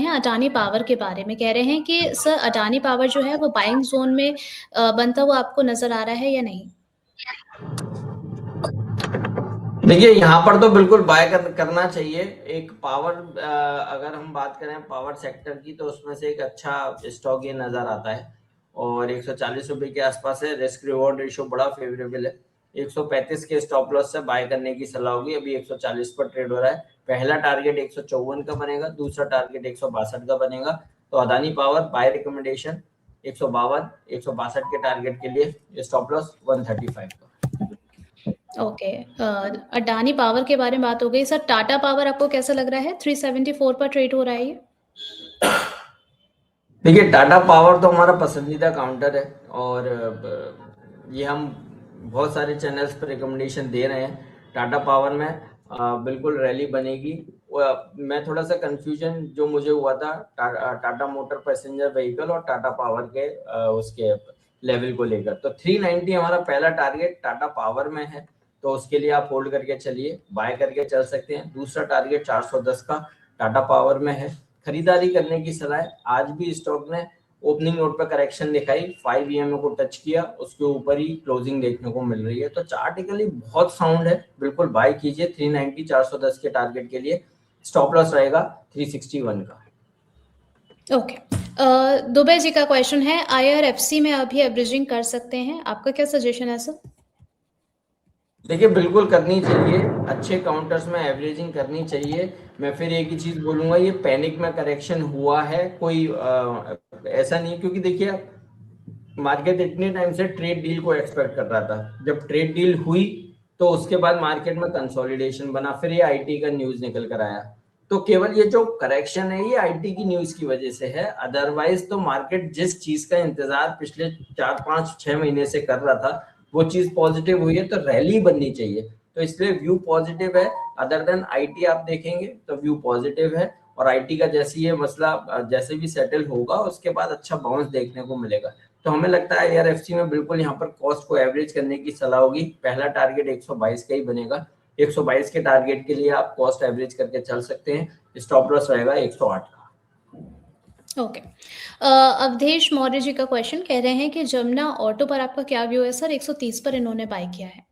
हैं अडानी पावर के बारे में। कह रहे हैं कि सर अडानी पावर जो है वो बाइंग ज़ोन में बनता हुआ आपको नज़र आ रहा है या नहीं? देखिए यहाँ पर तो बिल्कुल करना चाहिए। एक पावर अगर हम बात करें पावर सेक्टर की तो उसमें से एक अच्छा स्टॉक ये नजर आता है और 140 रुपए के आसपास है। रिस्क रिवॉर्ड रेशियो बड़ा फेवरेबल है। 135 के स्टॉप लॉस से बाय करने की सलाह होगी। अभी 140 पर ट्रेड हो रहा है। पहला टारगेट 154 का बनेगा, दूसरा टारगेट 162 का बनेगा। तो अदानी पावर बाय रिकमेंडेशन 152, 162 के टारगेट के लिए स्टॉप लॉस 135 का। ओके, अडानी पावर के बारे में बात हो गई। सर टाटा पावर आपको कैसा लग रहा है? 374 पर ट्रेड हो रहा है ये। देखिए टाटा पावर तो हमारा पसंदीदा काउंटर है और ये हम बहुत सारे चैनल्स पर रिकमेंडेशन दे रहे हैं। टाटा पावर में बिल्कुल रैली बनेगी। मैं थोड़ा सा कंफ्यूजन जो मुझे हुआ था टाटा मोटर पैसेंजर व्हीकल और टाटा पावर के उसके लेवल को लेकर। तो 390 हमारा पहला टारगेट टाटा पावर में है, तो उसके लिए आप होल्ड करके चलिए, बाय करके चल सकते हैं। दूसरा टारगेट 410 का टाटा पावर में है, खरीदारी करने की सलाह है। आज भी स्टॉक ने ओपनिंग नोट पर करेक्शन दिखाई, 5 EMA को टच किया, उसके ऊपर ही क्लोजिंग देखने को मिल रही है। तो चार्टिकली बहुत साउंड है, बिल्कुल बाय कीजिए। 390 410 के टारगेट के लिए स्टॉप लॉस रहेगा 361 का। ओके, दुबे जी का क्वेश्चन है, IRFC में अभी एवरेजिंग कर सकते हैं, आपका क्या सजेशन है सर? देखिए बिल्कुल करनी चाहिए, अच्छे काउंटर्स में एवरेजिंग करनी चाहिए। मैं फिर एक ही चीज बोलूंगा, ये पैनिक में करेक्शन हुआ है, कोई ऐसा नहीं, क्योंकि देखिए मार्केट इतने टाइम से ट्रेड डील को एक्सपेक्ट कर रहा था। जब ट्रेड डील हुई तो उसके बाद मार्केट में कंसोलिडेशन बना, फिर ये आईटी का न्यूज निकल कर आया। तो केवल ये जो करेक्शन है ये आईटी की न्यूज की वजह से है। अदरवाइज तो मार्केट जिस चीज का इंतजार पिछले 4-5-6 महीने से कर रहा था वो चीज पॉजिटिव हुई है, तो रैली बननी चाहिए। तो इसलिए व्यू पॉजिटिव है। अदर देन आईटी आप देखेंगे तो व्यू पॉजिटिव है, और आईटी का जैसे ये मसला जैसे भी सेटल होगा उसके बाद अच्छा बाउंस देखने को मिलेगा। तो हमें लगता है आईआरएफसी में बिल्कुल यहाँ पर कॉस्ट को एवरेज करने की सलाह होगी। पहला टारगेट 122 का ही बनेगा। 122 के टारगेट के लिए आप कॉस्ट एवरेज करके चल सकते हैं। स्टॉप लॉस रहेगा 108 का। ओके, अवधेश मौर्य जी का क्वेश्चन कह रहे हैं कि जमुना ऑटो पर आपका क्या व्यू है सर? 130 पर इन्होंने बाय किया है।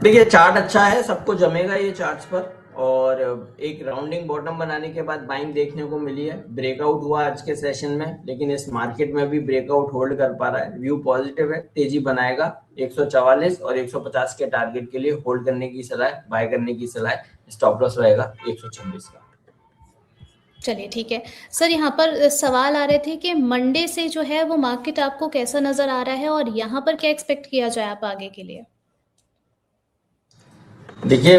देखिए चार्ट अच्छा है, सबको जमेगा ये चार्ट्स पर, और एक राउंडिंग बॉटम बनाने के बाद बाइंग देखने को मिली है। ब्रेकआउट हुआ आज के सेशन में, लेकिन इस मार्केट में भी ब्रेकआउट होल्ड कर पा रहा है। व्यू पॉजिटिव है, तेजी बनाएगा। 144 और 150 के टारगेट के लिए होल्ड करने की सलाह है, बाय करने की सलाह है। स्टॉप लॉस रहेगा 126 का। चलिए ठीक है सर, यहाँ पर सवाल आ रहे थे कि मंडे से जो है वो मार्केट आपको कैसा नजर आ रहा है और यहाँ पर क्या एक्सपेक्ट किया जाए आप आगे के लिए? देखिए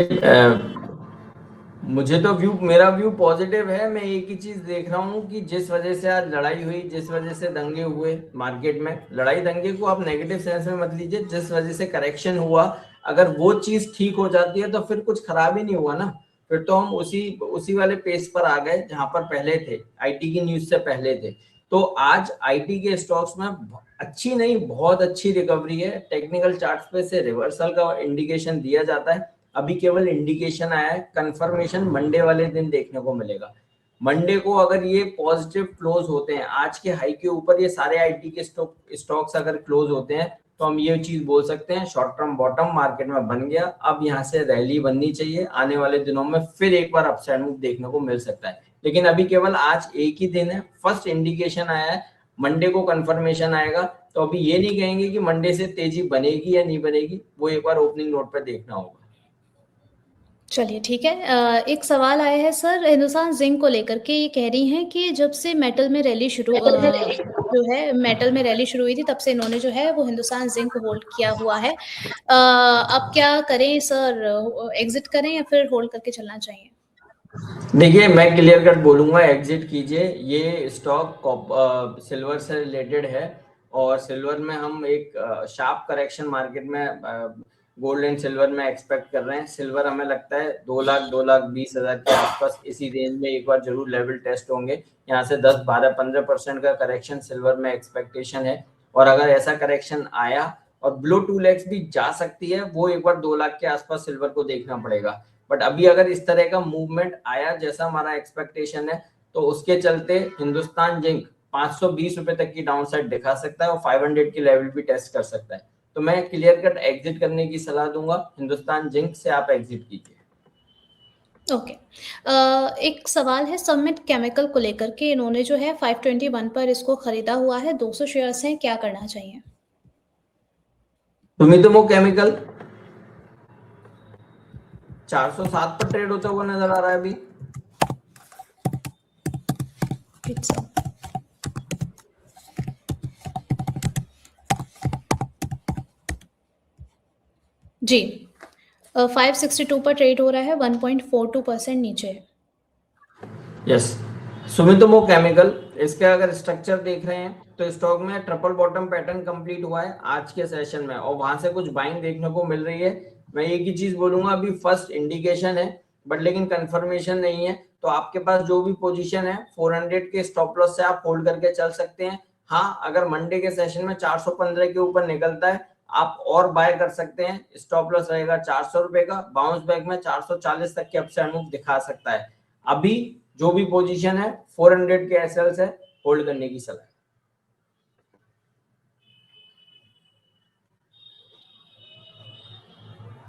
मुझे तो मेरा व्यू पॉजिटिव है। मैं एक ही चीज देख रहा हूँ कि जिस वजह से आज लड़ाई हुई, जिस वजह से दंगे हुए मार्केट में, लड़ाई दंगे को आप नेगेटिव सेंस में मत लीजिए। जिस वजह से करेक्शन हुआ, अगर वो चीज ठीक हो जाती है तो फिर कुछ खराब ही नहीं हुआ ना। फिर तो हम उसी वाले पेज पर आ गए जहां पर पहले थे, आईटी की न्यूज से पहले थे। तो आज आईटी के स्टॉक्स में अच्छी नहीं, बहुत अच्छी रिकवरी है। टेक्निकल चार्ट्स पे से रिवर्सल का इंडिकेशन दिया जाता है। अभी केवल इंडिकेशन आया है, कंफर्मेशन मंडे वाले दिन देखने को मिलेगा। मंडे को अगर ये पॉजिटिव क्लोज होते हैं, आज के हाई के ऊपर ये सारे आईटी के स्टॉक्स अगर क्लोज होते हैं, तो हम ये चीज बोल सकते हैं शॉर्ट टर्म बॉटम मार्केट में बन गया। अब यहाँ से रैली बननी चाहिए। आने वाले दिनों में फिर एक बार अपसाइड मूव देखने को मिल सकता है, लेकिन अभी केवल आज एक ही दिन है, फर्स्ट इंडिकेशन आया है। मंडे को कंफर्मेशन आएगा तो अभी ये नहीं कहेंगे कि मंडे से तेजी बनेगी या नहीं बनेगी, वो एक बार ओपनिंग नोट पर देखना होगा। चलिए ठीक है, एक सवाल आया है सर हिंदुस्तान जिंक को लेकर के। ये कह रही हैं कि जब से मेटल में रैली शुरू जो है मेटल में रैली शुरू हुई थी तब से इन्होंने जो है वो हिंदुस्तान जिंक होल्ड किया हुआ है। अब क्या करें सर, एग्जिट करें या फिर होल्ड करके चलना चाहिए? देखिए मैं क्लियर कट बोलूंगा, एग्जिट कीजिए। ये स्टॉक सिल्वर से रिलेटेड है, और सिल्वर में हम एक शार्प करेक्शन मार्केट में गोल्ड एंड सिल्वर में एक्सपेक्ट कर रहे हैं। सिल्वर हमें लगता है 2,20,000 के आसपास इसी रेंज में एक बार जरूर लेवल टेस्ट होंगे। यहाँ से 10-12-15% का करेक्शन सिल्वर में एक्सपेक्टेशन है, और अगर ऐसा करेक्शन आया और बिलो 2 lakhs भी जा सकती है, वो एक बार 2 लाख के आसपास सिल्वर को देखना पड़ेगा। बट अभी अगर इस तरह का मूवमेंट आया जैसा हमारा एक्सपेक्टेशन है, तो उसके चलते हिंदुस्तान जिंक 520 रुपए तक की डाउन साइड दिखा सकता है और 500 की लेवल भी टेस्ट कर सकता है। तो मैं क्लियर कट एग्जिट करने की सलाह दूंगा, हिंदुस्तान जिंक से आप एग्जिट कीजिए। ओके। एक सवाल है समिट केमिकल को लेकर के, इन्होंने जो है 521 पर इसको खरीदा हुआ है, 200 शेयर्स हैं, क्या करना चाहिए? सुमितोमो केमिकल 407 पर ट्रेड होता हुआ नजर आ रहा है अभी। जी 562 पर ट्रेड हो रहा है, 1.42% नीचे है। यस, सुमितोमो केमिकल, इसके अगर स्ट्रक्चर देख रहे हैं तो स्टॉक में ट्रिपल बॉटम पैटर्न कंप्लीट हुआ है आज के सेशन में और वहां से कुछ बाइंग देखने को मिल रही है। मैं एक ही चीज बोलूंगा, अभी फर्स्ट इंडिकेशन है बट लेकिन कंफर्मेशन नहीं है, तो आपके पास जो भी पोजीशन है 400 के स्टॉप लॉस से आप होल्ड करके चल सकते हैं। हाँ, अगर मंडे के सेशन में 415 के ऊपर निकलता है आप और बाय कर सकते हैं, स्टॉप लॉस रहेगा 400 रुपए का, बाउंस बैक में 440 तक के अपसाइड मूव दिखा सकता है। अभी जो भी पोजीशन है 400 के एसएल्स है, होल्ड करने की सलाह।